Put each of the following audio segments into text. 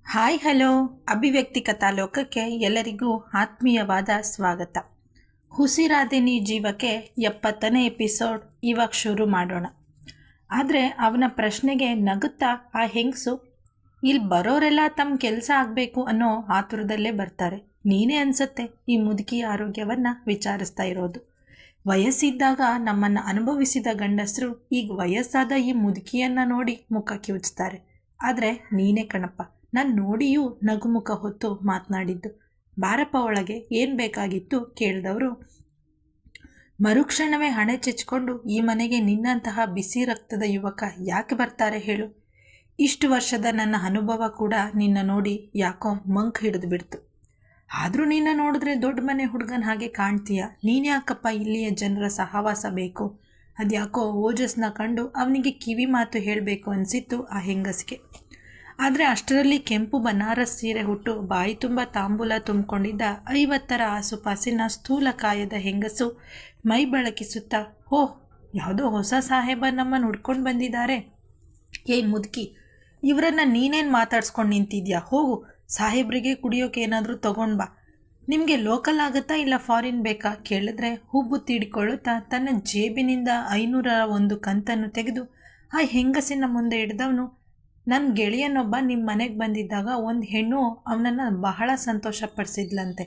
Hi hello ಅಭಿವ್ಯಕ್ತಿ ಕಥಾಲೋಕಕ್ಕೆ ಎಲ್ಲರಿಗೂ ಆತ್ಮೀಯವಾದ ಸ್ವಾಗತ. ಹುಸಿರಾದೆ ನೀ ಜೀವಕ್ಕೆ 70ನೇ ಎಪಿಸೋಡ್ ಇವಾಗ ಶುರು ಮಾಡೋಣ. ಆದರೆ ಅವನ ಪ್ರಶ್ನೆಗೆ ನಗುತ್ತಾ ಆ ಹೆಂಗಸು, ಇಲ್ಲಿ ಬರೋರೆಲ್ಲ ತಮ್ಮ ಕೆಲಸ ಆಗಬೇಕು ಅನ್ನೋ ಆತುರದಲ್ಲೇ ಬರ್ತಾರೆ. ನೀನೇ ಅನ್ಸತ್ತೆ ಈ ಮುದುಕಿ ಆರೋಗ್ಯವನ್ನು ವಿಚಾರಿಸ್ತಾ ಇರೋದು. ವಯಸ್ಸಿದ್ದಾಗ ನಮ್ಮನ್ನು ಅನುಭವಿಸಿದ ಗಂಡಸರು ಈಗ ವಯಸ್ಸಾದ ಈ ಮುದುಕಿಯನ್ನು ನೋಡಿ ಮುಖ ಕಿವುಚ್ತಾರೆ. ಆದರೆ ನೀನೇ ಕಣಪ್ಪ, ನಾನು ನೋಡಿಯೂ ನಗುಮುಖ ಹೊತ್ತು ಮಾತನಾಡಿದ್ದು. ಬಾರಪ್ಪ ಒಳಗೆ, ಏನು ಬೇಕಾಗಿತ್ತು ಕೇಳಿದವರು ಮರುಕ್ಷಣವೇ ಹಣೆ ಚೆಚ್ಕೊಂಡು, ಈ ಮನೆಗೆ ನಿನ್ನಂತಹ ಬಿಸಿ ರಕ್ತದ ಯುವಕ ಯಾಕೆ ಬರ್ತಾರೆ ಹೇಳು? ಇಷ್ಟು ವರ್ಷದ ನನ್ನ ಅನುಭವ ಕೂಡ ನಿನ್ನ ನೋಡಿ ಯಾಕೋ ಮಂಕ್ ಹಿಡಿದು ಬಿಡ್ತು. ಆದರೂ ನಿನ್ನ ನೋಡಿದ್ರೆ ದೊಡ್ಡ ಮನೆ ಹುಡುಗನ ಹಾಗೆ ಕಾಣ್ತೀಯ. ನೀನ್ಯಾಕಪ್ಪ ಇಲ್ಲಿಯ ಜನರ ಸಹವಾಸ ಬೇಕು? ಅದ್ಯಾಕೋ ಓಜಸ್ನ ಕಂಡು ಅವನಿಗೆ ಕಿವಿ ಮಾತು ಹೇಳಬೇಕು ಅನಿಸಿತ್ತು ಆ ಹೆಂಗಸಿಗೆ. ಆದರೆ ಅಷ್ಟರಲ್ಲಿ ಕೆಂಪು ಬನಾರಸ್ ಸೀರೆ ಹುಟ್ಟು ಬಾಯಿ ತುಂಬ ತಾಂಬೂಲ ತುಂಬಿಕೊಂಡಿದ್ದ 50ರ ಆಸುಪಾಸಿನ ಸ್ಥೂಲ ಕಾಯದ ಹೆಂಗಸು ಮೈ ಬೆಳಕಿಸುತ್ತಾ, ಹೋ, ಯಾವುದೋ ಹೊಸ ಸಾಹೇಬ ನಮ್ಮನ್ನು ಹುಡ್ಕೊಂಡು ಬಂದಿದ್ದಾರೆ. ಏಯ್ ಮುದುಕಿ, ಇವರನ್ನು ನೀನೇನು ಮಾತಾಡ್ಸ್ಕೊಂಡು ನಿಂತಿದ್ಯಾ? ಹೋಗು, ಸಾಹೇಬ್ರಿಗೆ ಕುಡಿಯೋಕೆ ಏನಾದರೂ ತೊಗೊಂಡು ಬಾ. ನಿಮಗೆ ಲೋಕಲ್ ಆಗುತ್ತಾ ಇಲ್ಲ ಫಾರಿನ್ ಬೇಕಾ ಕೇಳಿದ್ರೆ ಹುಬ್ಬು ತೀಡಿಕೊಳ್ಳುತ್ತಾ ತನ್ನ ಜೇಬಿನಿಂದ 500ರ ಒಂದು ಕಂತನ್ನು ತೆಗೆದು ಆ ಹೆಂಗಸಿನ ಮುಂದೆ ಹಿಡಿದವನು, ನನ್ನ ಗೆಳೆಯನೊಬ್ಬ ನಿಮ್ಮ ಮನೆಗೆ ಬಂದಿದ್ದಾಗ ಒಂದು ಹೆಣ್ಣು ಅವನನ್ನು ಬಹಳ ಸಂತೋಷಪಡಿಸಿದ್ಲಂತೆ.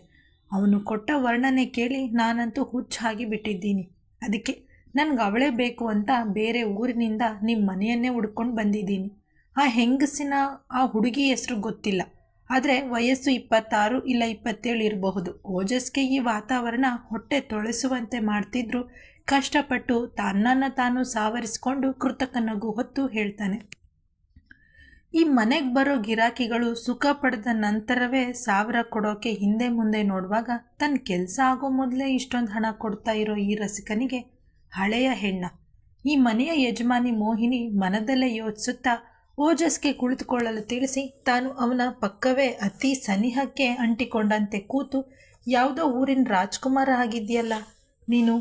ಅವನು ಕೊಟ್ಟ ವರ್ಣನೆ ಕೇಳಿ ನಾನಂತೂ ಹುಚ್ಚಾಗಿ ಬಿಟ್ಟಿದ್ದೀನಿ. ಅದಕ್ಕೆ ನನಗೆ ಅವಳೇ ಬೇಕು ಅಂತ ಬೇರೆ ಊರಿನಿಂದ ನಿಮ್ಮ ಮನೆಯನ್ನೇ ಹುಡ್ಕೊಂಡು ಬಂದಿದ್ದೀನಿ. ಆ ಹೆಂಗಸಿನ ಆ ಹುಡುಗಿ ಹೆಸರು ಗೊತ್ತಿಲ್ಲ, ಆದರೆ ವಯಸ್ಸು 26 ಇಲ್ಲ 27 ಇರಬಹುದು. ಓಜಸ್ಗೆ ಈ ವಾತಾವರಣ ಹೊಟ್ಟೆ ತೊಳೆಸುವಂತೆ ಮಾಡ್ತಿದ್ರು. ಕಷ್ಟಪಟ್ಟು ತನ್ನನ್ನು ತಾನು ಸಾವರಿಸಿಕೊಂಡು ಕೃತಕ ನಗು ಹೊತ್ತು ಹೇಳ್ತಾನೆ, ಈ ಮನೆಗೆ ಬರೋ ಗಿರಾಕಿಗಳು ಸುಖ ಪಡೆದ ನಂತರವೇ 1000 ಕೊಡೋಕೆ ಹಿಂದೆ ಮುಂದೆ ನೋಡುವಾಗ ತನ್ನ ಕೆಲಸ ಆಗೋ ಮೊದಲೇ ಇಷ್ಟೊಂದು ಹಣ ಕೊಡ್ತಾ ಇರೋ ಈ ರಸಿಕನಿಗೆ ಹಳೆಯ ಹೆಣ್ಣ? ಈ ಮನೆಯ ಯಜಮಾನಿ ಮೋಹಿನಿ ಮನದಲ್ಲೇ ಯೋಚಿಸುತ್ತಾ ಓಜಸ್ಗೆ ಕುಳಿತುಕೊಳ್ಳಲು ತಿಳಿಸಿ ತಾನು ಅವನ ಪಕ್ಕವೇ ಅತಿ ಸನಿಹಕ್ಕೆ ಅಂಟಿಕೊಂಡಂತೆ ಕೂತು, ಯಾವುದೋ ಊರಿನ ರಾಜ್ಕುಮಾರ ಆಗಿದೆಯಲ್ಲ ನೀನು,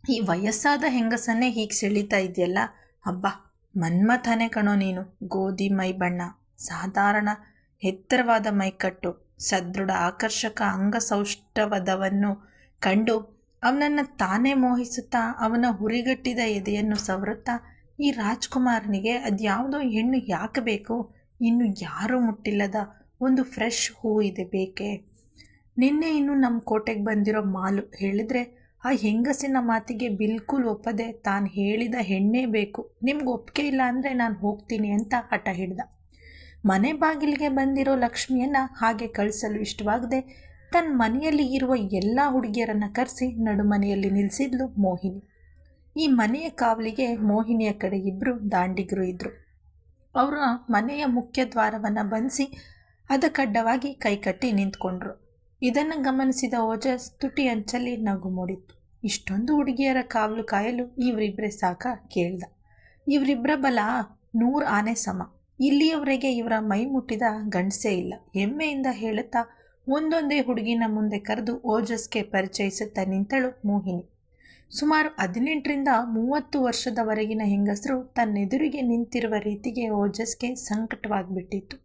ಈ ವಯಸ್ಸಾದ ಹೆಂಗಸನ್ನೇ ಹೀಗೆ ಸೆಳೀತಾ ಇದೆಯಲ್ಲ, ಹಬ್ಬ ಮನ್ಮಥನೇ ಕಣೋ ನೀನು. ಗೋಧಿ ಮೈ ಬಣ್ಣ, ಸಾಧಾರಣ ಎತ್ತರವಾದ ಮೈಕಟ್ಟು, ಸದೃಢ ಆಕರ್ಷಕ ಅಂಗಸೌಷ್ಠವದವನ್ನು ಕಂಡು ಅವನನ್ನು ತಾನೇ ಮೋಹಿಸುತ್ತಾ ಅವನ ಹುರಿಗಟ್ಟಿದ ಎದೆಯನ್ನು ಸವರುತ್ತಾ, ಈ ರಾಜ್ಕುಮಾರನಿಗೆ ಅದ್ಯಾವುದೋ ಹೆಣ್ಣು ಯಾಕೆ ಬೇಕು? ಇನ್ನು ಯಾರೂ ಮುಟ್ಟಿಲ್ಲದ ಒಂದು ಫ್ರೆಶ್ ಹೂ ಇದೆ ಬೇಕೆ? ನಿನ್ನೆ ಇನ್ನು ನಮ್ಮ ಕೋಟೆಗೆ ಬಂದಿರೋ ಮಾಲು ಹೇಳಿದರೆ ಆ ಹೆಂಗಸಿನ ಮಾತಿಗೆ ಬಿಲ್ಕುಲ್ ಒಪ್ಪದೆ ತಾನು ಹೇಳಿದ ಹೆಣ್ಣೇ ಬೇಕು, ನಿಮ್ಗೆ ಒಪ್ಪಿಗೆ ಇಲ್ಲ ಅಂದರೆ ನಾನು ಹೋಗ್ತೀನಿ ಅಂತ ಹಠ ಹಿಡ್ದ. ಮನೆ ಬಾಗಿಲಿಗೆ ಬಂದಿರೋ ಲಕ್ಷ್ಮಿಯನ್ನು ಹಾಗೆ ಕಳಿಸಲು ಇಷ್ಟವಾಗದೆ ತನ್ನ ಮನೆಯಲ್ಲಿ ಇರುವ ಎಲ್ಲ ಹುಡುಗಿಯರನ್ನು ಕರೆಸಿ ನಡುಮನೆಯಲ್ಲಿ ನಿಲ್ಲಿಸಿದ್ಲು ಮೋಹಿನಿ. ಈ ಮನೆಯ ಕಾವಲಿಗೆ ಮೋಹಿನಿಯ ಕಡೆ 2 ದಾಂಡಿಗರು ಇದ್ದರು. ಅವರ ಮನೆಯ ಮುಖ್ಯ ದ್ವಾರವನ್ನು ಬಂಧಿಸಿ ಅದಕ್ಕಡ್ಡವಾಗಿ ಕೈಕಟ್ಟಿ ನಿಂತ್ಕೊಂಡ್ರು. ಇದನ್ನು ಗಮನಿಸಿದ ಓಜಸ್ ತುಟಿ ಅಂಚಲ್ಲಿ ನಗು ಮೂಡಿತ್ತು. ಇಷ್ಟೊಂದು ಹುಡುಗಿಯರ ಕಾವಲು ಕಾಯಲು ಇವರಿಬ್ಬರೇ ಸಾಕ ಕೇಳ್ದ. ಇವರಿಬ್ಬರ ಬಲ 100 ಆನೆ ಸಮ. ಇಲ್ಲಿಯವರೆಗೆ ಇವರ ಮೈ ಮುಟ್ಟಿದ ಗಂಡಸೇ ಇಲ್ಲ. ಹೆಮ್ಮೆಯಿಂದ ಹೇಳುತ್ತಾ ಒಂದೊಂದೇ ಹುಡುಗಿನ ಮುಂದೆ ಕರೆದು ಓಜಸ್ಗೆ ಪರಿಚಯಿಸುತ್ತಾ ನಿಂತಳು ಮೋಹಿನಿ. ಸುಮಾರು 18ರಿಂದ 30 ವರ್ಷದವರೆಗಿನ ಹೆಂಗಸರು ತನ್ನೆದುರಿಗೆ ನಿಂತಿರುವ ರೀತಿಗೆ ಓಜಸ್ಗೆ ಸಂಕಟವಾಗಿಬಿಟ್ಟಿತ್ತು.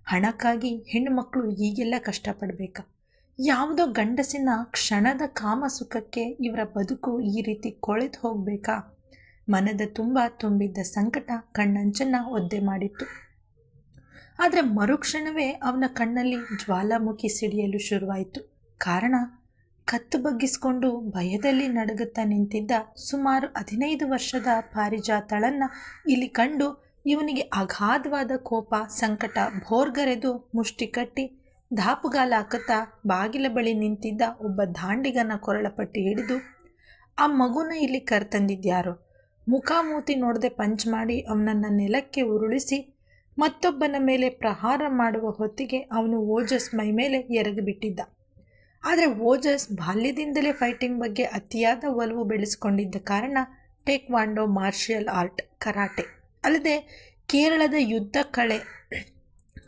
ಹಣಕ್ಕಾಗಿ ಹೆಣ್ಣುಮಕ್ಕಳು ಹೀಗೆಲ್ಲ ಕಷ್ಟಪಡಬೇಕಾ? ಯಾವುದೋ ಗಂಡಸಿನ ಕ್ಷಣದ ಕಾಮಸುಖಕ್ಕೆ ಇವರ ಬದುಕು ಈ ರೀತಿ ಕೊಳೆತು ಹೋಗಬೇಕಾ? ಮನದ ತುಂಬ ತುಂಬಿದ್ದ ಸಂಕಟ ಕಣ್ಣಂಚನ್ನು ಒದ್ದೆ ಮಾಡಿತ್ತು. ಆದರೆ ಮರುಕ್ಷಣವೇ ಅವನ ಕಣ್ಣಲ್ಲಿ ಜ್ವಾಲಾಮುಖಿ ಸಿಡಿಯಲು ಶುರುವಾಯಿತು. ಕಾರಣ, ಕತ್ತು ಬಗ್ಗಿಸಿಕೊಂಡು ಭಯದಲ್ಲಿ ನಡುಗುತ್ತಾ ನಿಂತಿದ್ದ ಸುಮಾರು 15 ವರ್ಷದ ಪಾರಿಜಾತಳನ್ನು ಇಲ್ಲಿ ಕಂಡು ಇವನಿಗೆ ಅಗಾಧವಾದ ಕೋಪ, ಸಂಕಟ ಭೋರ್ಗರೆದು ಮುಷ್ಟಿ ಕಟ್ಟಿ ದಾಪುಗಾಲ ಹಾಕುತ್ತಾ ಬಾಗಿಲ ಬಳಿ ನಿಂತಿದ್ದ ಒಬ್ಬ ದಾಂಡಿಗನ ಕೊರಳಪಟ್ಟಿ ಹಿಡಿದು, ಆ ಮಗುನ ಇಲ್ಲಿ ಕರೆತಂದಿದ್ಯಾರೋ? ಮುಖಾಮೂತಿ ನೋಡದೆ ಪಂಚ್ ಮಾಡಿ ಅವನನ್ನು ನೆಲಕ್ಕೆ ಉರುಳಿಸಿ ಮತ್ತೊಬ್ಬನ ಮೇಲೆ ಪ್ರಹಾರ ಮಾಡುವ ಹೊತ್ತಿಗೆ ಅವನು ಓಜಸ್ ಮೈ ಮೇಲೆ ಎರಗಿಬಿಟ್ಟಿದ್ದ. ಆದರೆ ಓಜಸ್ ಬಾಲ್ಯದಿಂದಲೇ ಫೈಟಿಂಗ್ ಬಗ್ಗೆ ಅತಿಯಾದ ಒಲವು ಬೆಳೆಸ್ಕೊಂಡಿದ್ದ ಕಾರಣ ಟೇಕ್ವಾಂಡೋ, ಮಾರ್ಷಿಯಲ್ ಆರ್ಟ್, ಕರಾಟೆ ಅಲ್ಲದೆ ಕೇರಳದ ಯುದ್ಧ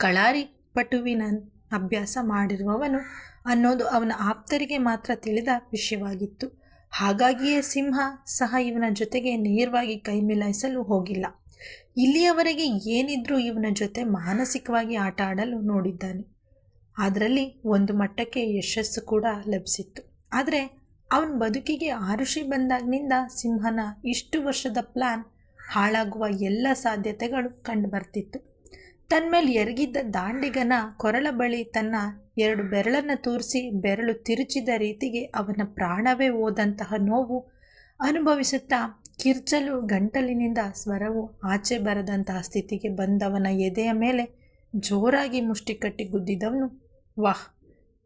ಕಳಾರಿ ಪಟುವಿನ ಅಭ್ಯಾಸ ಮಾಡಿರುವವನು ಅನ್ನೋದು ಅವನ ಆಪ್ತರಿಗೆ ಮಾತ್ರ ತಿಳಿದ ವಿಷಯವಾಗಿತ್ತು. ಹಾಗಾಗಿಯೇ ಸಿಂಹ ಸಹ ಇವನ ಜೊತೆಗೆ ನೇರವಾಗಿ ಕೈ ಮಿಲಾಯಿಸಲು ಹೋಗಿಲ್ಲ. ಇಲ್ಲಿಯವರೆಗೆ ಏನಿದ್ರೂ ಇವನ ಜೊತೆ ಮಾನಸಿಕವಾಗಿ ಆಟ ಆಡಲು ನೋಡಿದ್ದಾನೆ. ಅದರಲ್ಲಿ ಒಂದು ಮಟ್ಟಕ್ಕೆ ಯಶಸ್ಸು ಕೂಡ ಲಭಿಸಿತ್ತು. ಆದರೆ ಅವನ ಬದುಕಿಗೆ ಆರುಷಿ ಬಂದಾಗಿನಿಂದ ಸಿಂಹನ ಇಷ್ಟು ವರ್ಷದ ಪ್ಲ್ಯಾನ್ ಹಾಳಾಗುವ ಎಲ್ಲ ಸಾಧ್ಯತೆಗಳು ಕಂಡುಬರ್ತಿತ್ತು. ತನ್ಮೇಲೆ ಎರಗಿದ್ದ ದಾಂಡಿಗನ ಕೊರಳ ಬಳಿ ತನ್ನ 2 ಬೆರಳನ್ನು ತೂರಿಸಿ ಬೆರಳು ತಿರುಚಿದ ರೀತಿಗೆ ಅವನ ಪ್ರಾಣವೇ ಹೋದಂತಹ ನೋವು ಅನುಭವಿಸುತ್ತಾ ಕಿರ್ಚಲು ಗಂಟಲಿನಿಂದ ಸ್ವರವು ಆಚೆ ಬರದಂತಹ ಸ್ಥಿತಿಗೆ ಬಂದವನ ಎದೆಯ ಮೇಲೆ ಜೋರಾಗಿ ಮುಷ್ಟಿ ಕಟ್ಟಿ ಗುದ್ದಿದವನು, ವಾಹ್,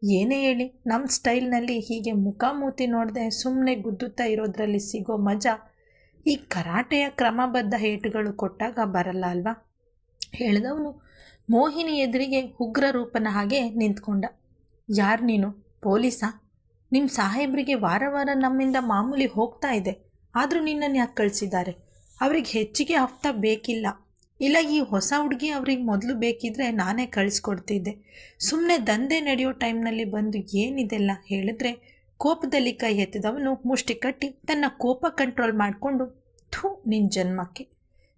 ಏನೇ ಹೇಳಿ ನಮ್ಮ ಸ್ಟೈಲ್ನಲ್ಲಿ ಹೀಗೆ ಮುಖಾಮೂತಿ ನೋಡದೆ ಸುಮ್ಮನೆ ಗುದ್ದುತ್ತಾ ಇರೋದ್ರಲ್ಲಿ ಸಿಗೋ ಮಜಾ ಈ ಕರಾಟೆಯ ಕ್ರಮಬದ್ಧ ಏಟುಗಳು ಕೊಟ್ಟಾಗ ಬರಲ್ಲ ಅಲ್ವಾ? ಹೇಳಿದವನು ಮೋಹಿನಿ ಎದುರಿಗೆ ಉಗ್ರ ರೂಪನ ಹಾಗೆ ನಿಂತ್ಕೊಂಡ. ಯಾರು ನೀನು? ಪೊಲೀಸಾ? ನಿಮ್ಮ ಸಾಹೇಬ್ರಿಗೆ ವಾರ ವಾರ ನಮ್ಮಿಂದ ಮಾಮೂಲಿ ಹೋಗ್ತಾ ಇದೆ, ಆದರೂ ನಿನ್ನನ್ನು ಯಾಕೆ ಕಳಿಸಿದ್ದಾರೆ? ಅವ್ರಿಗೆ ಹೆಚ್ಚಿಗೆ ಹಫ್ತಾ ಬೇಕಿಲ್ಲ. ಇಲ್ಲ, ಈ ಹೊಸ ಹುಡುಗಿ ಅವ್ರಿಗೆ ಮೊದಲು ಬೇಕಿದ್ರೆ ನಾನೇ ಕಳಿಸ್ಕೊಡ್ತಿದ್ದೆ. ಸುಮ್ಮನೆ ದಂಧೆ ನಡೆಯೋ ಟೈಮ್ನಲ್ಲಿ ಬಂದು ಏನಿದೆಲ್ಲ ಹೇಳಿದ್ರೆ ಕೋಪದಲ್ಲಿ ಕೈ ಎತ್ತಿದವನು ಮುಷ್ಟಿ ಕಟ್ಟಿ ತನ್ನ ಕೋಪ ಕಂಟ್ರೋಲ್ ಮಾಡಿಕೊಂಡು, ಥೂ ನಿನ್ನ ಜನ್ಮಕ್ಕೆ,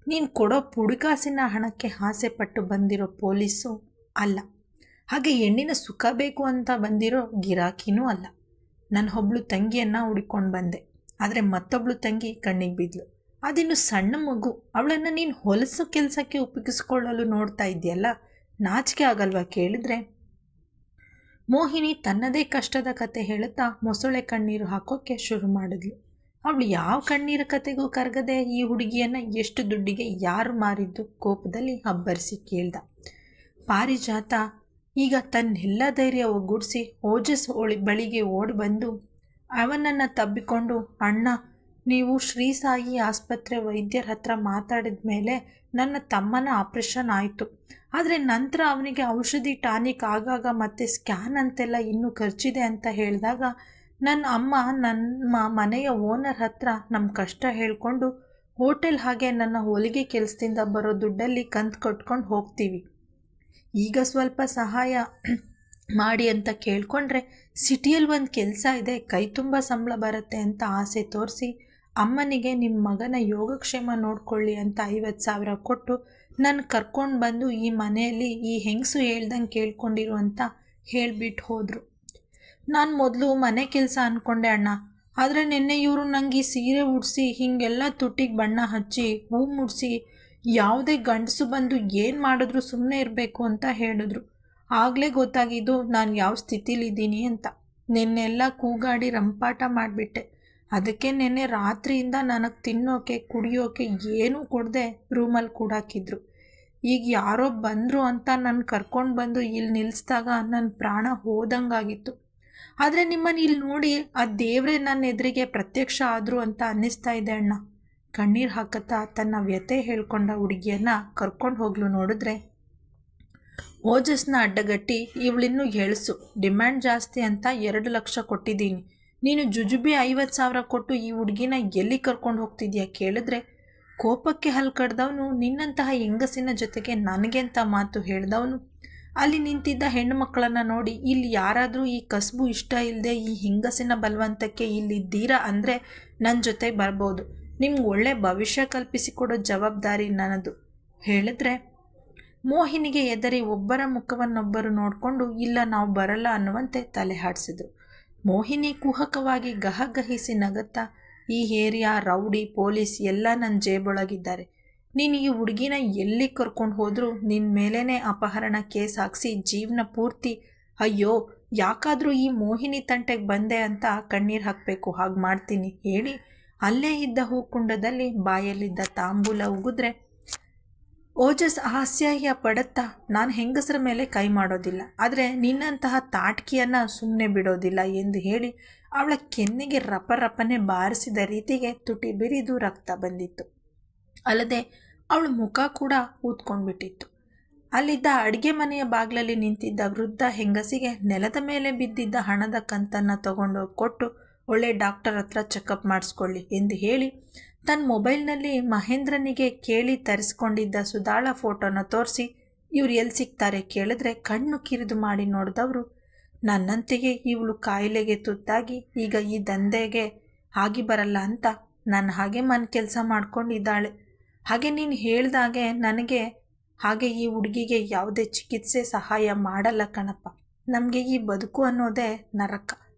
ನೀನು ಕೊಡೋ ಪುಡುಕಾಸಿನ ಹಣಕ್ಕೆ ಆಸೆ ಪಟ್ಟು ಬಂದಿರೋ ಪೊಲೀಸು ಅಲ್ಲ, ಹಾಗೆ ಹೆಣ್ಣಿನ ಸುಖ ಬೇಕು ಅಂತ ಬಂದಿರೋ ಗಿರಾಕಿನೂ ಅಲ್ಲ. ನನ್ನ ಒಬ್ಳು ತಂಗಿಯನ್ನು ಹುಡ್ಕೊಂಡು ಬಂದೆ, ಆದರೆ ಮತ್ತೊಬ್ಳು ತಂಗಿ ಕಣ್ಣಿಗೆ ಬಿದ್ಲು. ಅದಿನ್ನು ಸಣ್ಣ ಮಗು, ಅವಳನ್ನು ನೀನು ಹೊಲಸು ಕೆಲಸಕ್ಕೆ ಉಪಯೋಗಿಸ್ಕೊಳ್ಳಲು ನೋಡ್ತಾ ಇದೆಯಲ್ಲ, ನಾಚಿಕೆ ಆಗಲ್ವಾ ಕೇಳಿದ್ರೆ? ಮೋಹಿನಿ ತನ್ನದೇ ಕಷ್ಟದ ಕತೆ ಹೇಳುತ್ತಾ ಮೊಸಳೆ ಕಣ್ಣೀರು ಹಾಕೋಕ್ಕೆ ಶುರು ಮಾಡಿದ್ಲು. ಅವಳು ಯಾವ ಕಣ್ಣೀರ ಕತೆಗೂ ಕರಗದೆ ಈ ಹುಡುಗಿಯನ್ನು ಎಷ್ಟು ದುಡ್ಡಿಗೆ ಯಾರು ಮಾರಿದ್ದು ಕೋಪದಲ್ಲಿ ಅಬ್ಬರಿಸಿ ಕೇಳ್ದ. ಪಾರಿಜಾತ ಈಗ ತನ್ನೆಲ್ಲ ಧೈರ್ಯ ಒಗ್ಗೂಡಿಸಿ ಓಜಸ್ ಬಳಿಗೆ ಓಡಿ ಬಂದು ಅವನನ್ನು ತಬ್ಬಿಕೊಂಡು, ಅಣ್ಣ, ನೀವು ಶ್ರೀ ಸಾಯಿ ಆಸ್ಪತ್ರೆ ವೈದ್ಯರ ಹತ್ರ ಮಾತಾಡಿದ ಮೇಲೆ ನನ್ನ ತಮ್ಮನ ಆಪ್ರೇಷನ್ ಆಯಿತು. ಆದರೆ ನಂತರ ಅವನಿಗೆ ಔಷಧಿ ಟಾನಿಕ್ ಆಗಾಗ ಮತ್ತು ಸ್ಕ್ಯಾನ್ ಅಂತೆಲ್ಲ ಇನ್ನೂ ಖರ್ಚಿದೆ ಅಂತ ಹೇಳಿದಾಗ ನನ್ನ ಅಮ್ಮ ನಮ್ಮ ಮನೆಯ ಓನರ್ ಹತ್ರ ನಮ್ಮ ಕಷ್ಟ ಹೇಳಿಕೊಂಡು ಹೋಟೆಲ್ ಹಾಗೆ ನನ್ನ ಹೊಲಿಗೆ ಕೆಲಸದಿಂದ ಬರೋ ದುಡ್ಡಲ್ಲಿ ಕಂತು ಕಟ್ಕೊಂಡು ಹೋಗ್ತೀವಿ. ಈಗ ಸ್ವಲ್ಪ ಸಹಾಯ ಮಾಡಿ ಅಂತ ಕೇಳಿಕೊಂಡ್ರೆ ಸಿಟಿಯಲ್ಲಿ ಒಂದು ಕೆಲಸ ಇದೆ, ಕೈ ತುಂಬ ಸಂಬಳ ಬರುತ್ತೆ ಅಂತ ಆಸೆ ತೋರಿಸಿ ಅಮ್ಮನಿಗೆ ನಿಮ್ಮ ಮಗನ ಯೋಗಕ್ಷೇಮ ನೋಡ್ಕೊಳ್ಳಿ ಅಂತ 50,000 ಕೊಟ್ಟು ನನ್ನ ಕರ್ಕೊಂಡು ಬಂದು ಈ ಮನೆಯಲ್ಲಿ ಈ ಹೆಂಗಸು ಹೇಳ್ದಂಗೆ ಕೇಳ್ಕೊಂಡಿರು ಅಂತ ಹೇಳಿಬಿಟ್ಟು ಹೋದರು. ನಾನು ಮೊದಲು ಮನೆ ಕೆಲಸ ಅಂದ್ಕೊಂಡೆ ಅಣ್ಣ, ಆದರೆ ನಿನ್ನೆ ಇವರು ನನಗೆ ಈ ಸೀರೆ ಉಡಿಸಿ ಹೀಗೆಲ್ಲ ತುಟಿಗೆ ಬಣ್ಣ ಹಚ್ಚಿ ಹೂ ಮುಡಿಸಿ ಯಾವುದೇ ಗಂಡಸು ಬಂದು ಏನು ಮಾಡಿದ್ರು ಸುಮ್ಮನೆ ಇರಬೇಕು ಅಂತ ಹೇಳಿದ್ರು. ಆಗಲೇ ಗೊತ್ತಾಗಿದ್ದು ನಾನು ಯಾವ ಸ್ಥಿತಿಲಿದ್ದೀನಿ ಅಂತ. ನಿನ್ನೆಲ್ಲ ಕೂಗಾಡಿ ರಂಪಾಟ ಮಾಡಿಬಿಟ್ಟೆ. ಅದಕ್ಕೆ ನಿನ್ನೆ ರಾತ್ರಿಯಿಂದ ನನಗೆ ತಿನ್ನೋಕೆ ಕುಡಿಯೋಕೆ ಏನೂ ಕೊಡದೆ ರೂಮಲ್ಲಿ ಕೂಡಾಕಿದ್ರು. ಈಗ ಯಾರೋ ಬಂದರು ಅಂತ ನನ್ನ ಕರ್ಕೊಂಡು ಬಂದು ಇಲ್ಲಿ ನಿಲ್ಲಿಸಿದಾಗ ನನ್ನ ಪ್ರಾಣ ಹೋದಂಗಾಗಿತ್ತು. ಆದರೆ ನಿಮ್ಮನ್ನು ಇಲ್ಲಿ ನೋಡಿ ಆ ದೇವರೇ ನನ್ನ ಎದುರಿಗೆ ಪ್ರತ್ಯಕ್ಷ ಆದರು ಅಂತ ಅನ್ನಿಸ್ತಾ ಇದೆ ಅಣ್ಣ. ಕಣ್ಣೀರು ಹಾಕುತ್ತಾ ತನ್ನ ವ್ಯಥೆ ಹೇಳ್ಕೊಂಡ ಹುಡುಗಿಯನ್ನು ಕರ್ಕೊಂಡು ಹೋಗ್ಲು ನೋಡಿದ್ರೆ ಓಜಸ್ನ ಅಡ್ಡಗಟ್ಟಿ, ಇವಳಿನ್ನೂ ಎಳಸು, ಡಿಮ್ಯಾಂಡ್ ಜಾಸ್ತಿ ಅಂತ 2 ಲಕ್ಷ ಕೊಟ್ಟಿದ್ದೀನಿ, ನೀನು ಜುಜುಬಿ 50,000 ಕೊಟ್ಟು ಈ ಹುಡುಗಿನ ಎಲ್ಲಿ ಕರ್ಕೊಂಡು ಹೋಗ್ತಿದ್ಯಾ ಕೇಳಿದ್ರೆ ಕೋಪಕ್ಕೆ ಹಲ್ಲು ಕಡ್ದವನು ನಿನ್ನಂತಹ ಹೆಂಗಸಿನ ಜೊತೆಗೆ ನನಗೆಂತ ಮಾತು ಹೇಳಿದವನು ಅಲ್ಲಿ ನಿಂತಿದ್ದ ಹೆಣ್ಣು ಮಕ್ಕಳನ್ನು ನೋಡಿ, ಇಲ್ಲಿ ಯಾರಾದರೂ ಈ ಕಸಬು ಇಷ್ಟ ಇಲ್ಲದೆ ಈ ಹೆಂಗಸಿನ ಬಲವಂತಕ್ಕೆ ಇಲ್ಲಿದ್ದೀರಾ ಅಂದರೆ ನನ್ನ ಜೊತೆ ಬರ್ಬೋದು, ನಿಮ್ಗೆ ಒಳ್ಳೆ ಭವಿಷ್ಯ ಕಲ್ಪಿಸಿಕೊಡೋ ಜವಾಬ್ದಾರಿ ನನ್ನದು ಹೇಳಿದ್ರೆ ಮೋಹಿನಿಗೆ ಎದರಿ ಒಬ್ಬರ ಮುಖವನ್ನೊಬ್ಬರು ನೋಡಿಕೊಂಡು ಇಲ್ಲ ನಾವು ಬರಲ್ಲ ಅನ್ನುವಂತೆ ತಲೆ ಹಾಡಿಸಿದ್ರು. ಮೋಹಿನಿ ಕುಹಕವಾಗಿ ಗಹಗಹಿಸಿ ನಗುತ್ತಾ, ಈ ಏರಿಯಾ ರೌಡಿ ಪೊಲೀಸ್ ಎಲ್ಲ ನನ್ನ ಜೇಬೊಳಗಿದ್ದಾರೆ, ನೀನು ಈ ಹುಡುಗಿನ ಎಲ್ಲಿ ಕರ್ಕೊಂಡು ಹೋದರೂ ನಿನ್ನ ಮೇಲೇ ಅಪಹರಣ ಕೇಸ್ ಹಾಕಿಸಿ ಜೀವನ ಪೂರ್ತಿ ಅಯ್ಯೋ ಯಾಕಾದರೂ ಈ ಮೋಹಿನಿ ತಂಟೆಗೆ ಬಂದೆ ಅಂತ ಕಣ್ಣೀರು ಹಾಕಬೇಕು, ಹಾಗೆ ಮಾಡ್ತೀನಿ ಹೇಳಿ ಅಲ್ಲೇ ಇದ್ದ ಹೂಕುಂಡದಲ್ಲಿ ಬಾಯಲ್ಲಿದ್ದ ತಾಂಬೂಲ ಉಗಿದ್ರೆ ಓಜಸ್ ಹಾಸ್ಯ ಪಡುತ್ತಾ, ನಾನು ಹೆಂಗಸರ ಮೇಲೆ ಕೈ ಮಾಡೋದಿಲ್ಲ, ಆದರೆ ನಿನ್ನಂತಹ ತಾಟ್ಕಿಯನ್ನು ಸುಮ್ಮನೆ ಬಿಡೋದಿಲ್ಲ ಎಂದು ಹೇಳಿ ಅವಳ ಕೆನ್ನೆಗೆ ರಪರಪನೆ ಬಾರಿಸಿದ ರೀತಿಗೆ ತುಟಿ ಬಿರಿದು ರಕ್ತ ಬಂದಿತ್ತು. ಅಲ್ಲದೆ ಅವಳ ಮುಖ ಕೂಡ ಊದ್ಕೊಂಡ್ಬಿಟ್ಟಿತ್ತು. ಅಲ್ಲಿದ್ದ ಅಡುಗೆ ಮನೆಯ ಬಾಗಿಲಲ್ಲಿ ನಿಂತಿದ್ದ ವೃದ್ಧ ಹೆಂಗಸಿಗೆ ನೆಲದ ಮೇಲೆ ಬಿದ್ದಿದ್ದ ಹಣದ ಕಂತನ್ನು ತಗೊಂಡೋಗಿ ಕೊಟ್ಟು ಒಳ್ಳೆ ಡಾಕ್ಟರ್ ಹತ್ರ ಚೆಕಪ್ ಮಾಡಿಸ್ಕೊಳ್ಳಿ ಎಂದು ಹೇಳಿ ತನ್ನ ಮೊಬೈಲ್ನಲ್ಲಿ ಮಹೇಂದ್ರನಿಗೆ ಕೇಳಿ ತರಿಸ್ಕೊಂಡಿದ್ದ ಸುಧಾಳ ಫೋಟೋನ ತೋರಿಸಿ ಇವ್ರು ಎಲ್ಲಿ ಸಿಗ್ತಾರೆ ಕೇಳಿದ್ರೆ ಕಣ್ಣು ಕಿರಿದು ಮಾಡಿ ನೋಡಿದವರು, ನನ್ನಂತೆಯೇ ಇವಳು ಕಾಯಿಲೆಗೆ ತುತ್ತಾಗಿ ಈಗ ಈ ದಂಧೆಗೆ ಆಗಿ ಬರಲ್ಲ ಅಂತ ನನ್ನ ಹಾಗೆ ಕೆಲಸ ಮಾಡ್ಕೊಂಡಿದ್ದಾಳೆ, ಹಾಗೆ ನೀನು ಹೇಳ್ದಾಗೆ ನನಗೆ ಹಾಗೆ ಈ ಹುಡುಗಿಗೆ ಯಾವುದೇ ಚಿಕಿತ್ಸೆ ಸಹಾಯ ಮಾಡಲ್ಲ ಕಣಪ್ಪ. ನಮಗೆ ಈ ಬದುಕು ಅನ್ನೋದೇ ನರಕ,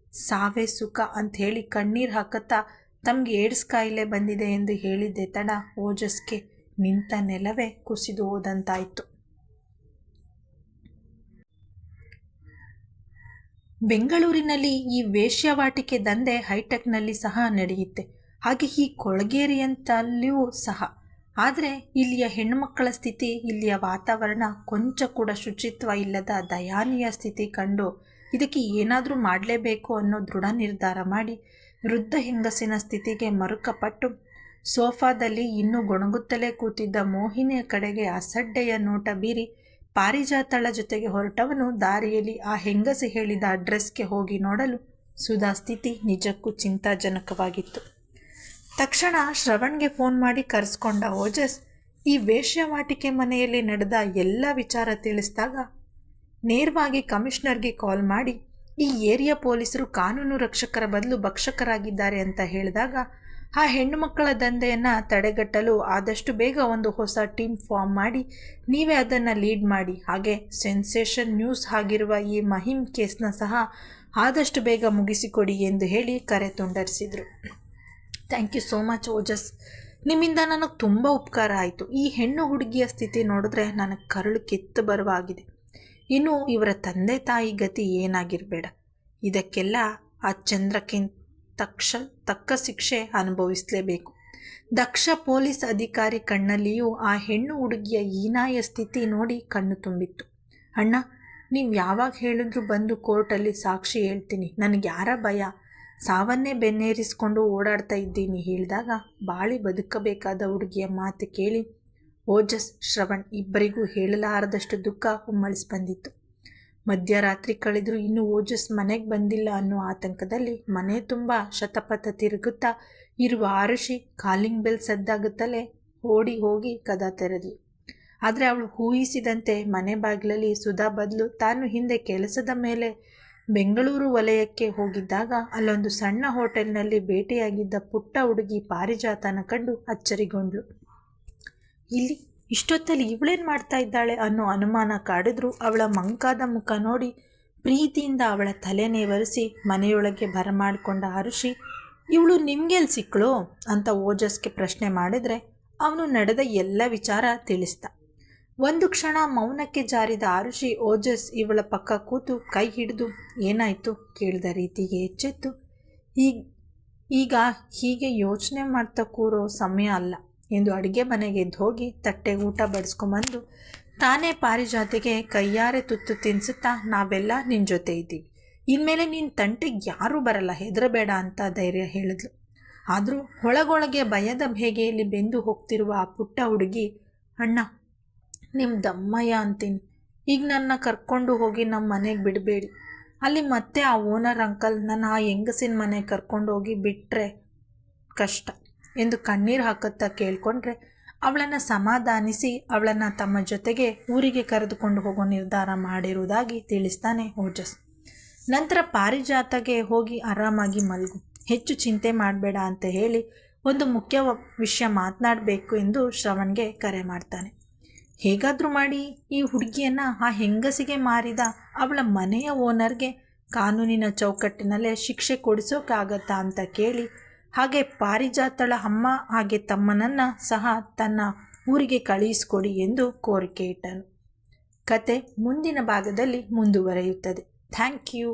ಸಾವೇ ಸುಖ ಅಂಥೇಳಿ ಕಣ್ಣೀರು ಹಾಕುತ್ತಾ ತಮಗೆ ಏಡ್ಸ್ ಕಾಯಿಲೆ ಬಂದಿದೆ ಎಂದು ಹೇಳಿದ್ದೆ ತಡ ಓಜಸ್ಗೆ ನಿಂತ ನೆಲವೇ ಕುಸಿದು ಹೋದಂತಾಯಿತು. ಬೆಂಗಳೂರಿನಲ್ಲಿ ಈ ವೇಶ್ಯಾವಾಟಿಕೆ ದಂಧೆ ಹೈಟೆಕ್ನಲ್ಲಿ ಸಹ ನಡೆಯುತ್ತೆ, ಹಾಗೆ ಈ ಕೊಳಗೇರಿಯಂತಲ್ಲಿಯೂ ಸಹ. ಆದರೆ ಇಲ್ಲಿಯ ಹೆಣ್ಣುಮಕ್ಕಳ ಸ್ಥಿತಿ, ಇಲ್ಲಿಯ ವಾತಾವರಣ ಕೊಂಚ ಕೂಡ ಶುಚಿತ್ವ ಇಲ್ಲದ ದಯಾನೀಯ ಸ್ಥಿತಿ ಕಂಡು ಇದಕ್ಕೆ ಏನಾದರೂ ಮಾಡಲೇಬೇಕು ಅನ್ನೋ ದೃಢ ನಿರ್ಧಾರ ಮಾಡಿ ವೃದ್ಧ ಹೆಂಗಸಿನ ಸ್ಥಿತಿಗೆ ಮರುಕಪಟ್ಟು ಸೋಫಾದಲ್ಲಿ ಇನ್ನೂ ಗೊಣಗುತ್ತಲೇ ಕೂತಿದ್ದ ಮೋಹಿನಿಯ ಕಡೆಗೆ ಅಸಡ್ಡೆಯ ನೋಟ ಬೀರಿ ಪಾರಿಜಾತಳ ಜೊತೆಗೆ ಹೊರಟವನು ದಾರಿಯಲ್ಲಿ ಆ ಹೆಂಗಸಿ ಹೇಳಿದ ಅಡ್ರೆಸ್ಗೆ ಹೋಗಿ ನೋಡಲು ಸುಧಾ ಸ್ಥಿತಿ ನಿಜಕ್ಕೂ ಚಿಂತಾಜನಕವಾಗಿತ್ತು. ತಕ್ಷಣ ಶ್ರವಣ್ಗೆ ಫೋನ್ ಮಾಡಿ ಕರೆಸ್ಕೊಂಡ ಓಜಸ್ ಈ ವೇಶ್ಯಾವಾಟಿಕೆ ಮನೆಯಲ್ಲಿ ನಡೆದ ಎಲ್ಲ ವಿಚಾರ ತಿಳಿಸಿದಾಗ ನೇರವಾಗಿ ಕಮಿಷನರ್ಗೆ ಕಾಲ್ ಮಾಡಿ ಈ ಏರಿಯಾ ಪೊಲೀಸರು ಕಾನೂನು ರಕ್ಷಕರ ಬದಲು ಭಕ್ಷಕರಾಗಿದ್ದಾರೆ ಅಂತ ಹೇಳಿದಾಗ ಆ ಹೆಣ್ಣು ಮಕ್ಕಳ ದಂಧೆಯನ್ನು ತಡೆಗಟ್ಟಲು ಆದಷ್ಟು ಬೇಗ ಒಂದು ಹೊಸ ಟೀಮ್ ಫಾರ್ಮ್ ಮಾಡಿ ನೀವೇ ಅದನ್ನು ಲೀಡ್ ಮಾಡಿ, ಹಾಗೆ ಸೆನ್ಸೇಷನ್ ನ್ಯೂಸ್ ಆಗಿರುವ ಈ ಮಹಿಮ್ ಕೇಸ್ನ ಸಹ ಆದಷ್ಟು ಬೇಗ ಮುಗಿಸಿಕೊಡಿ ಎಂದು ಹೇಳಿ ಕರೆ ತುಂಡರಿಸಿದರು. Thank you so much Ojas, ನಿಮ್ಮಿಂದ ನನಗೆ ತುಂಬ ಉಪಕಾರ ಆಯಿತು. ಈ ಹೆಣ್ಣು ಹುಡುಗಿಯ ಸ್ಥಿತಿ ನೋಡಿದ್ರೆ ನನಗೆ ಕರುಳು ಕಿತ್ತು ಬರುವಾಗಿದೆ. ಇನ್ನು ಇವರ ತಂದೆ ತಾಯಿ ಗತಿ ಏನಾಗಿರಬೇಡ. ಇದಕ್ಕೆಲ್ಲ ಆ ಚಂದ್ರಕ್ಕಿಂತ ತಕ್ಕ ಶಿಕ್ಷೆ ಅನುಭವಿಸಲೇಬೇಕು. ದಕ್ಷ ಪೊಲೀಸ್ ಅಧಿಕಾರಿ ಕಣ್ಣಲ್ಲಿಯೂ ಆ ಹೆಣ್ಣು ಹುಡುಗಿಯ ಹೀನಾಯ ಸ್ಥಿತಿ ನೋಡಿ ಕಣ್ಣು ತುಂಬಿತ್ತು. ಅಣ್ಣ, ನೀವು ಯಾವಾಗ ಹೇಳಿದ್ರು ಬಂದು ಕೋರ್ಟಲ್ಲಿ ಸಾಕ್ಷಿ ಹೇಳ್ತೀನಿ, ನನಗೆ ಯಾರ ಭಯ, ಸಾವನ್ನೇ ಬೆನ್ನೇರಿಸ್ಕೊಂಡು ಓಡಾಡ್ತಾ ಇದ್ದೀನಿ ಹೇಳಿದಾಗ ಬಾಳಿ ಬದುಕಬೇಕಾದ ಹುಡುಗಿಯ ಮಾತು ಕೇಳಿ ಓಜಸ್, ಶ್ರವಣ್ ಇಬ್ಬರಿಗೂ ಹೇಳಲಾರದಷ್ಟು ದುಃಖ ಉಮ್ಮಳಿಸಿ ಬಂದಿತ್ತು. ಮಧ್ಯರಾತ್ರಿ ಕಳೆದರೂ ಇನ್ನೂ ಓಜಸ್ ಮನೆಗೆ ಬಂದಿಲ್ಲ ಅನ್ನೋ ಆತಂಕದಲ್ಲಿ ಮನೆ ತುಂಬ ಶತಪಥ ತಿರುಗುತ್ತಾ ಇರುವ ಆರುಷಿ ಕಾಲಿಂಗ್ ಬೆಲ್ ಸದ್ದಾಗುತ್ತಲೇ ಓಡಿ ಹೋಗಿ ಕದ ತೆರೆದ್ಲು. ಆದರೆ ಅವಳು ಊಹಿಸಿದಂತೆ ಮನೆ ಬಾಗಿಲಲ್ಲಿ ಸುಧಾ ಬದಲು ತಾನು ಹಿಂದೆ ಕೆಲಸದ ಮೇಲೆ ಬೆಂಗಳೂರು ವಲಯಕ್ಕೆ ಹೋಗಿದ್ದಾಗ ಅಲ್ಲೊಂದು ಸಣ್ಣ ಹೋಟೆಲ್ನಲ್ಲಿ ಭೇಟಿಯಾಗಿದ್ದ ಪುಟ್ಟ ಹುಡುಗಿ ಪಾರಿಜಾತನ ಕಂಡು ಅಚ್ಚರಿಗೊಂಡ್ಳು. ಇಲ್ಲಿ ಇಷ್ಟೊತ್ತಲ್ಲಿ ಇವಳೇನು ಮಾಡ್ತಾ ಇದ್ದಾಳೆ ಅನ್ನೋ ಅನುಮಾನ ಕಾಡಿದ್ರು ಅವಳ ಮಂಕಾದ ಮುಖ ನೋಡಿ ಪ್ರೀತಿಯಿಂದ ಅವಳ ತಲೆ ನೇವರಿಸಿ ಮನೆಯೊಳಗೆ ಬರಮಾಡಿಕೊಂಡ ಆರುಷಿ, ಇವಳು ನಿಮ್ಗೆಲ್ಲಿ ಸಿಕ್ಕಳು ಅಂತ ಓಜಸ್ಗೆ ಪ್ರಶ್ನೆ ಮಾಡಿದರೆ ಅವನು ನಡೆದ ಎಲ್ಲ ವಿಚಾರ ತಿಳಿಸ್ದ. ಒಂದು ಕ್ಷಣ ಮೌನಕ್ಕೆ ಜಾರಿದ ಆರುಷಿ ಓಜಸ್ ಇವಳ ಪಕ್ಕ ಕೂತು ಕೈ ಹಿಡಿದು ಏನಾಯಿತು ಕೇಳಿದ ರೀತಿಗೆ ಎಚ್ಚೆತ್ತು, ಈಗ ಹೀಗೆ ಯೋಚನೆ ಮಾಡ್ತಾ ಕೂರೋ ಸಮಯ ಅಲ್ಲ ಎಂದು ಅಡುಗೆ ಮನೆಗೆ ಎದ್ದು ಹೋಗಿ ತಟ್ಟೆಗೆ ಊಟ ಬಡಿಸ್ಕೊಂಬಂದು ತಾನೇ ಪಾರಿಜಾತಿಗೆ ಕೈಯಾರೆ ತುತ್ತು ತಿನ್ನಿಸುತ್ತಾ ನಾವೆಲ್ಲ ನಿನ್ನ ಜೊತೆ ಇದ್ದೀವಿ, ಇನ್ಮೇಲೆ ನಿನ್ನ ತಂಟೆಗೆ ಯಾರೂ ಬರಲ್ಲ, ಹೆದರಬೇಡ ಅಂತ ಧೈರ್ಯ ಹೇಳಿದ್ಲು. ಆದರೂ ಒಳಗೊಳಗೆ ಭಯದ ಬೇಗೆಯಲ್ಲಿ ಬೆಂದು ಹೋಗ್ತಿರುವ ಆ ಪುಟ್ಟ ಹುಡುಗಿ, ಅಣ್ಣ ನಿಮ್ಮ ದಮ್ಮಯ್ಯ ಅಂತೀನಿ, ಈಗ ನನ್ನ ಕರ್ಕೊಂಡು ಹೋಗಿ ನಮ್ಮ ಮನೆಗೆ ಬಿಡಬೇಡಿ, ಅಲ್ಲಿ ಮತ್ತೆ ಆ ಓನರ್ ಅಂಕಲ್ ನನ್ನ ಆ ಹೆಂಗಸಿನ ಮನೆಗೆ ಕರ್ಕೊಂಡು ಹೋಗಿ ಬಿಟ್ಟರೆ ಕಷ್ಟ ಎಂದು ಕಣ್ಣೀರು ಹಾಕುತ್ತಾ ಕೇಳಿಕೊಂಡ್ರೆ ಅವಳನ್ನು ಸಮಾಧಾನಿಸಿ ಅವಳನ್ನು ತಮ್ಮ ಜೊತೆಗೆ ಊರಿಗೆ ಕರೆದುಕೊಂಡು ಹೋಗೋ ನಿರ್ಧಾರ ಮಾಡಿರುವುದಾಗಿ ತಿಳಿಸ್ತಾನೆ ಓಜಸ್. ನಂತರ ಪಾರಿಜಾತಗೆ ಹೋಗಿ ಆರಾಮಾಗಿ ಮಲಗು, ಹೆಚ್ಚು ಚಿಂತೆ ಮಾಡಬೇಡ ಅಂತ ಹೇಳಿ ಒಂದು ಮುಖ್ಯ ವಿಷಯ ಮಾತನಾಡಬೇಕು ಎಂದು ಶ್ರವಣ್ಗೆ ಕರೆ ಮಾಡ್ತಾನೆ. ಹೇಗಾದರೂ ಮಾಡಿ ಈ ಹುಡುಗಿಯನ್ನು ಆ ಹೆಂಗಸಿಗೆ ಮಾರಿದ ಅವಳ ಮನೆಯ ಓನರ್ಗೆ ಕಾನೂನಿನ ಚೌಕಟ್ಟಿನಲ್ಲೇ ಶಿಕ್ಷೆ ಕೊಡಿಸೋಕ್ಕಾಗತ್ತಾ ಅಂತ ಕೇಳಿ, ಹಾಗೆ ಪಾರಿಜಾತಳ ಅಮ್ಮ ಹಾಗೆ ತಮ್ಮನನ್ನು ಸಹ ತನ್ನ ಊರಿಗೆ ಕಳುಹಿಸಿಕೊಡಿ ಎಂದು ಕೋರಿಕೆ ಇಟ್ಟನು. ಕತೆ ಮುಂದಿನ ಭಾಗದಲ್ಲಿ ಮುಂದುವರಿಯುತ್ತದೆ. Thank you.